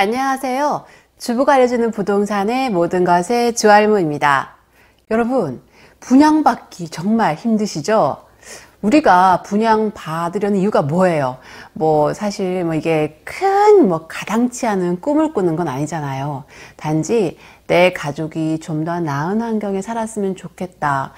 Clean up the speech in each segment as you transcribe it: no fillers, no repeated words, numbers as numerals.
안녕하세요. 주부가 알려주는 부동산의 모든 것의 주알무입니다. 여러분, 분양받기 정말 힘드시죠? 우리가 분양받으려는 이유가 뭐예요? 사실 이게 큰 가당치 않은 꿈을 꾸는 건 아니잖아요. 단지 내 가족이 좀 더 나은 환경에 살았으면 좋겠다.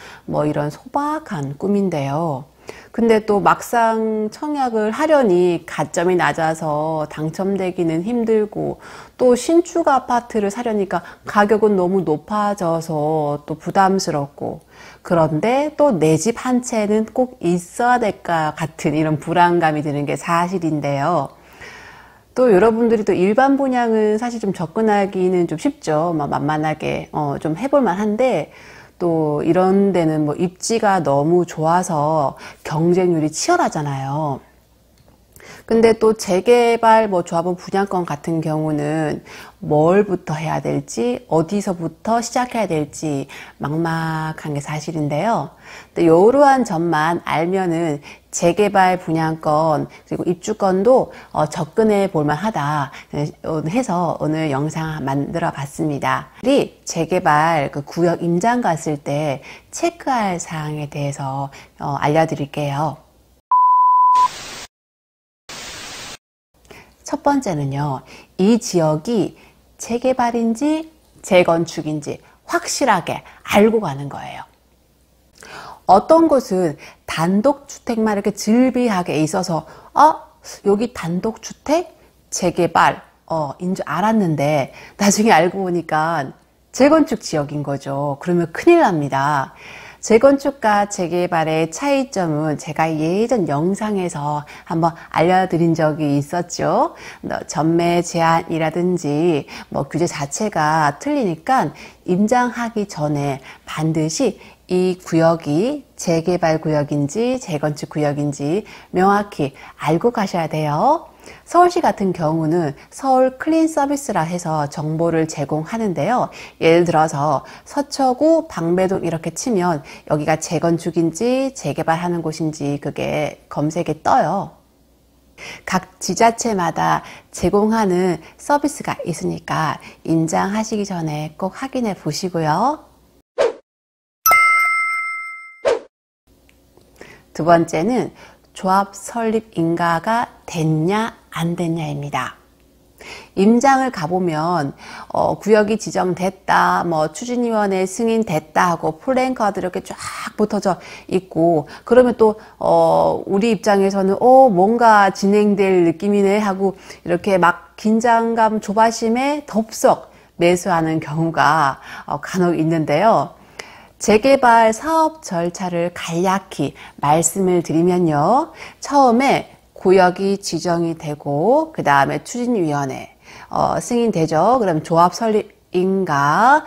이런 소박한 꿈인데요. 근데 또 막상 청약을 하려니 가점이 낮아서 당첨되기는 힘들고, 또 신축 아파트를 사려니까 가격은 너무 높아져서 또 부담스럽고, 그런데 또 내 집 한 채는 꼭 있어야 될까 같은 이런 불안감이 드는 게 사실인데요. 또 여러분들이 또 일반 분양은 사실 좀 접근하기는 좀 쉽죠. 만만하게 좀 해볼 만한데, 또 이런 데는 입지가 너무 좋아서 경쟁률이 치열하잖아요. 근데 또 재개발 조합원 분양권 같은 경우는 뭘부터 해야 될지, 어디서부터 시작해야 될지 막막한 게 사실인데요. 이러한 점만 알면은 재개발 분양권 그리고 입주권도 접근해 볼만 하다 해서 오늘 영상 만들어 봤습니다. 우리 재개발 구역 임장 갔을 때 체크할 사항에 대해서 알려드릴게요. 첫 번째는요, 이 지역이 재개발인지 재건축인지 확실하게 알고 가는 거예요. 어떤 곳은 단독주택만 이렇게 즐비하게 있어서 여기 단독주택 재개발 인 줄 알았는데 나중에 알고 보니까 재건축 지역인 거죠. 그러면 큰일 납니다. 재건축과 재개발의 차이점은 제가 예전 영상에서 한번 알려드린 적이 있었죠. 전매 제한이라든지 규제 자체가 틀리니까 임장하기 전에 반드시 이 구역이 재개발 구역인지 재건축 구역인지 명확히 알고 가셔야 돼요. 서울시 같은 경우는 서울 클린 서비스라 해서 정보를 제공하는데요. 예를 들어서 서초구 방배동 이렇게 치면 여기가 재건축인지 재개발하는 곳인지 그게 검색에 떠요. 각 지자체마다 제공하는 서비스가 있으니까 임장하시기 전에 꼭 확인해 보시고요. 두 번째는 조합 설립 인가가 됐냐 안 됐냐입니다. 임장을 가보면 구역이 지정됐다, 추진위원회 승인됐다 하고 플랜카드 이렇게 쫙 붙어져 있고, 그러면 또 우리 입장에서는 뭔가 진행될 느낌이네 하고 이렇게 막 긴장감 조바심에 덥석 매수하는 경우가 간혹 있는데요. 재개발 사업 절차를 간략히 말씀을 드리면요. 처음에 구역이 지정이 되고 그 다음에 추진위원회 승인되죠. 그럼 조합 설립 인가,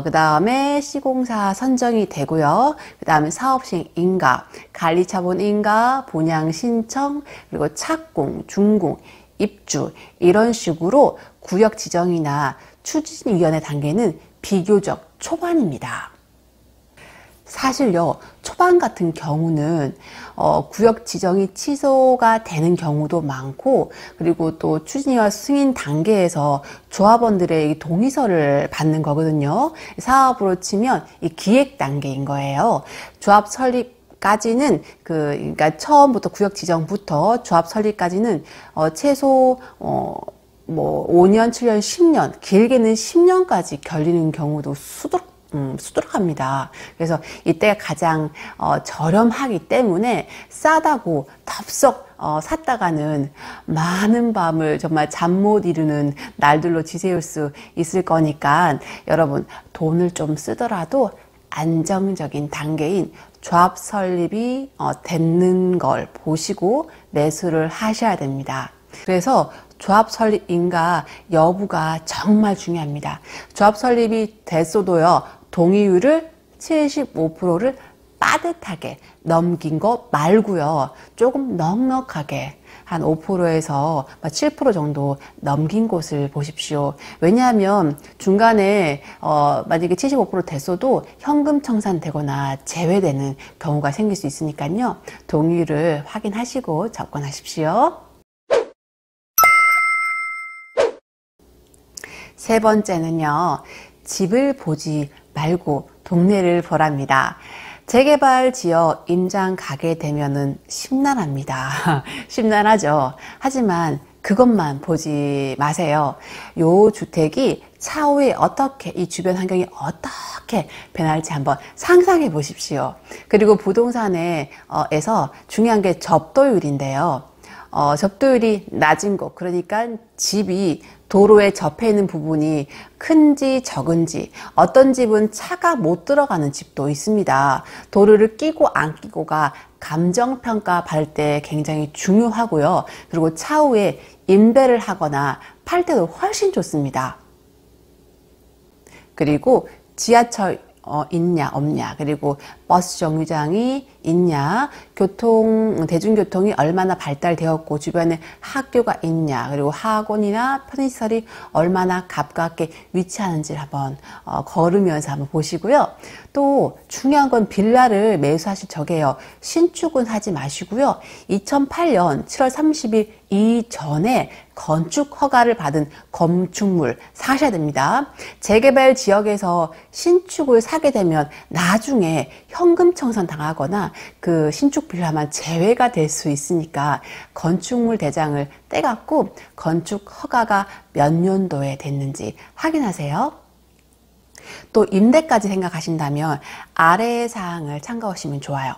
그 다음에 시공사 선정이 되고요. 그 다음에 사업시행 인가, 관리처분 인가, 분양 신청, 그리고 착공, 준공, 입주 이런 식으로 구역 지정이나 추진위원회 단계는 비교적 초반입니다. 사실요, 초반 같은 경우는 구역 지정이 취소가 되는 경우도 많고, 그리고 또 추진위와 승인 단계에서 조합원들의 동의서를 받는 거거든요. 사업으로 치면 이 기획 단계인 거예요. 조합 설립까지는 그러니까 처음부터 구역 지정부터 조합 설립까지는 최소 5년, 7년, 10년, 길게는 10년까지 걸리는 경우도 수두룩합니다. 그래서 이때가 가장 저렴하기 때문에 싸다고 덥석 샀다가는 많은 밤을 정말 잠 못 이루는 날들로 지새울 수 있을 거니까 여러분 돈을 좀 쓰더라도 안정적인 단계인 조합 설립이 됐는 걸 보시고 매수를 하셔야 됩니다. 그래서 조합 설립 인가 여부가 정말 중요합니다. 조합 설립이 됐어도요, 동의율을 75%를 빠듯하게 넘긴 거 말고요, 조금 넉넉하게 한 5%에서 7% 정도 넘긴 곳을 보십시오. 왜냐하면 중간에 만약에 75% 됐어도 현금 청산되거나 제외되는 경우가 생길 수 있으니까요, 동의율을 확인하시고 접근하십시오. 세 번째는요, 집을 보지 말고 동네를 보랍니다. 재개발 지역 임장 가게 되면은 심란합니다. 심란하죠. 하지만 그것만 보지 마세요. 요 주택이 차후에 어떻게, 이 주변 환경이 어떻게 변할지 한번 상상해 보십시오. 그리고 부동산에서 중요한 게 접도율인데요. 접도율이 낮은 곳, 그러니까 집이 도로에 접해 있는 부분이 큰지 적은지, 어떤 집은 차가 못 들어가는 집도 있습니다. 도로를 끼고 안 끼고가 감정평가 받을 때 굉장히 중요하고요. 그리고 차후에 임대를 하거나 팔 때도 훨씬 좋습니다. 그리고 지하철 있냐 없냐, 그리고 버스 정류장이 있냐, 대중교통이 얼마나 발달되었고 주변에 학교가 있냐, 그리고 학원이나 편의시설이 얼마나 가깝게 위치하는지를 한번 걸으면서 한번 보시고요. 또 중요한 건 빌라를 매수하실 적에요. 신축은 하지 마시고요. 2008년 7월 30일 이전에 건축 허가를 받은 건축물 사셔야 됩니다. 재개발 지역에서 신축을 사게 되면 나중에 현금 청산 당하거나 그 신축 빌라만 제외가 될 수 있으니까 건축물 대장을 떼갖고 건축 허가가 몇 년도에 됐는지 확인하세요. 또 임대까지 생각하신다면 아래의 사항을 참고하시면 좋아요.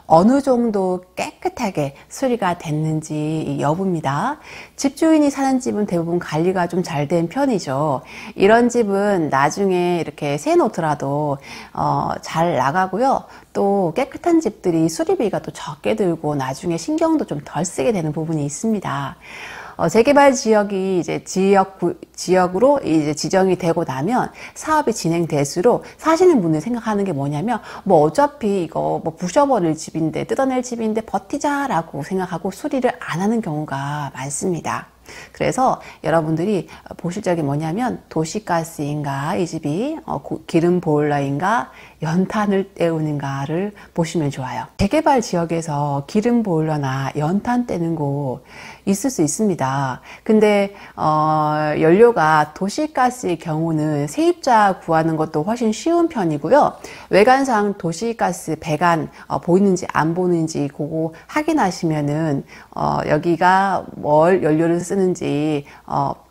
어느 정도 깨끗하게 수리가 됐는지 여부입니다. 집주인이 사는 집은 대부분 관리가 좀 잘 된 편이죠. 이런 집은 나중에 이렇게 세놓더라도 잘 나가고요. 또 깨끗한 집들이 수리비가 또 적게 들고 나중에 신경도 좀 덜 쓰게 되는 부분이 있습니다. 재개발 지역이 이제 지역으로 이제 지정이 되고 나면 사업이 진행될수록 사시는 분들이 생각하는 게 뭐냐면, 뭐 어차피 이거 뭐 부셔버릴 집인데, 뜯어낼 집인데 버티자라고 생각하고 수리를 안 하는 경우가 많습니다. 그래서 여러분들이 보실 적이 뭐냐면, 도시가스인가 이 집이 기름 보일러인가 연탄을 때우는가를 보시면 좋아요. 재개발 지역에서 기름 보일러나 연탄 떼는 곳 있을 수 있습니다. 근데 연료가 도시가스의 경우는 세입자 구하는 것도 훨씬 쉬운 편이고요. 외관상 도시가스 배관 보이는지 안 보이는지 그거 확인하시면은 여기가 뭘 연료를 쓰는지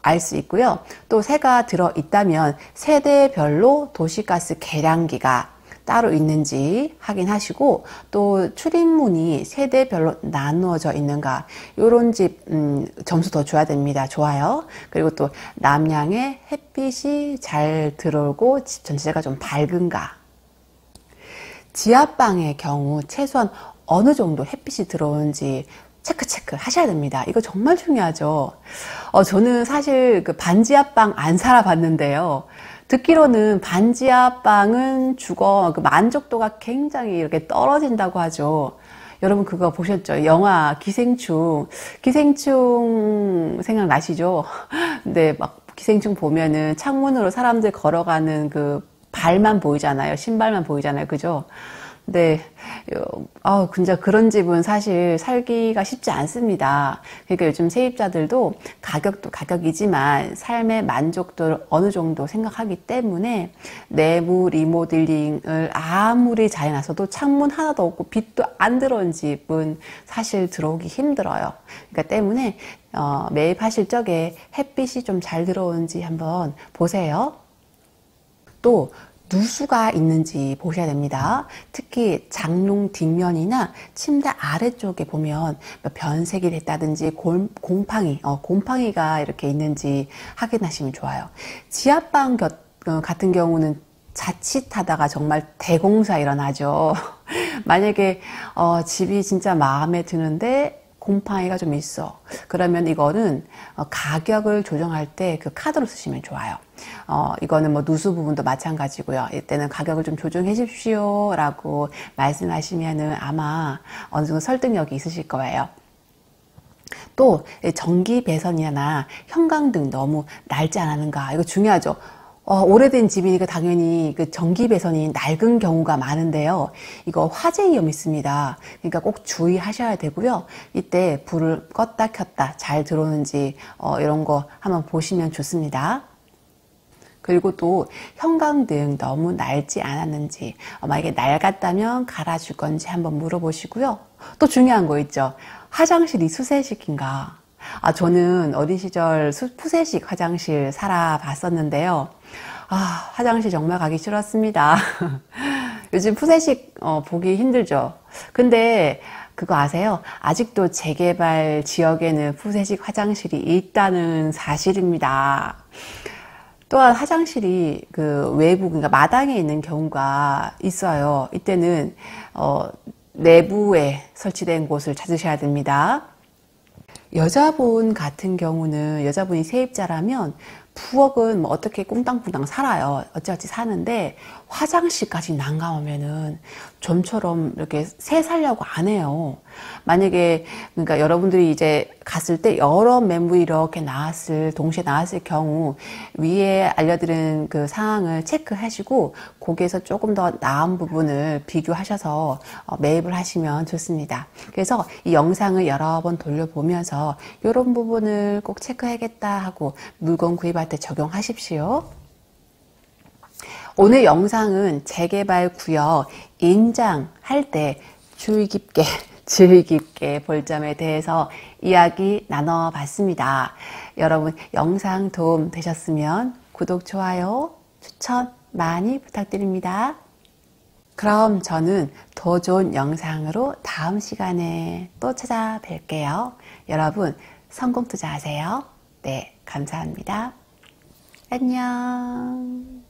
알 수 있고요. 또 새가 들어 있다면 세대별로 도시가스 계량기가 따로 있는지 확인하시고, 또 출입문이 세대별로 나누어져 있는가, 요런 집 점수 더 줘야 됩니다. 좋아요. 그리고 또 남향에 햇빛이 잘 들어오고 집 전체가 좀 밝은가. 지하방의 경우 최소한 어느 정도 햇빛이 들어오는지 체크 하셔야 됩니다. 이거 정말 중요하죠. 저는 사실 그 반지하방 안 살아봤는데요. 듣기로는 반지하방은 그 만족도가 굉장히 이렇게 떨어진다고 하죠. 여러분 그거 보셨죠? 영화 기생충 생각나시죠? 근데 막 기생충 보면은 창문으로 사람들 걸어가는 그 발만 보이잖아요. 신발만 보이잖아요. 그죠? 네, 진짜 그런 집은 사실 살기가 쉽지 않습니다. 그러니까 요즘 세입자들도 가격도 가격이지만 삶의 만족도를 어느 정도 생각하기 때문에 내부 리모델링을 아무리 잘 해놔서도 창문 하나도 없고 빛도 안 들어온 집은 사실 들어오기 힘들어요. 그러니까 때문에 매입하실 적에 햇빛이 좀 잘 들어오는지 한번 보세요. 또 누수가 있는지 보셔야 됩니다. 특히 장롱 뒷면이나 침대 아래쪽에 보면 변색이 됐다든지 곰팡이가 이렇게 있는지 확인하시면 좋아요. 지하방 같은 경우는 자칫하다가 정말 대공사 일어나죠. 만약에 집이 진짜 마음에 드는데 곰팡이가 좀 있어. 그러면 이거는 가격을 조정할 때 그 카드로 쓰시면 좋아요. 이거는 뭐 누수 부분도 마찬가지고요. 이때는 가격을 좀 조정해 주십시오 라고 말씀하시면은 아마 어느 정도 설득력이 있으실 거예요. 또 전기 배선이나 형광등 너무 낡지 않았는가, 이거 중요하죠. 오래된 집이니까 당연히 그 전기 배선이 낡은 경우가 많은데요. 이거 화재 위험이 있습니다. 그러니까 꼭 주의하셔야 되고요. 이때 불을 껐다 켰다 잘 들어오는지 이런 거 한번 보시면 좋습니다. 그리고 또 형광등 너무 낡지 않았는지, 만약에 낡았다면 갈아줄 건지 한번 물어보시고요. 또 중요한 거 있죠. 화장실이 수세식인가? 저는 어린 시절 푸세식 화장실 살아봤었는데요. 화장실 정말 가기 싫었습니다. 요즘 푸세식 보기 힘들죠. 근데 그거 아세요? 아직도 재개발 지역에는 푸세식 화장실이 있다는 사실입니다. 또한 화장실이 그 외부, 그러니까 마당에 있는 경우가 있어요. 이때는 내부에 설치된 곳을 찾으셔야 됩니다. 여자분 같은 경우는, 여자분이 세입자라면 부엌은 뭐 어떻게 꽁땅꽁땅 살아요. 어찌어찌 사는데 화장실까지 난감하면은 좀처럼 이렇게 새 살려고 안 해요. 만약에, 그러니까 여러분들이 이제 갔을 때 여러 매물이 이렇게 동시에 나왔을 경우 위에 알려드린 그 상황을 체크하시고 거기에서 조금 더 나은 부분을 비교하셔서 매입을 하시면 좋습니다. 그래서 이 영상을 여러 번 돌려보면서 이런 부분을 꼭 체크해야겠다 하고 물건 구입할 때 적용하십시오. 오늘 영상은 재개발 구역 인장할 때 주의 깊게 볼 점에 대해서 이야기 나눠봤습니다. 여러분 영상 도움 되셨으면 구독, 좋아요, 추천 많이 부탁드립니다. 그럼 저는 더 좋은 영상으로 다음 시간에 또 찾아뵐게요. 여러분 성공 투자하세요. 네, 감사합니다. 안녕.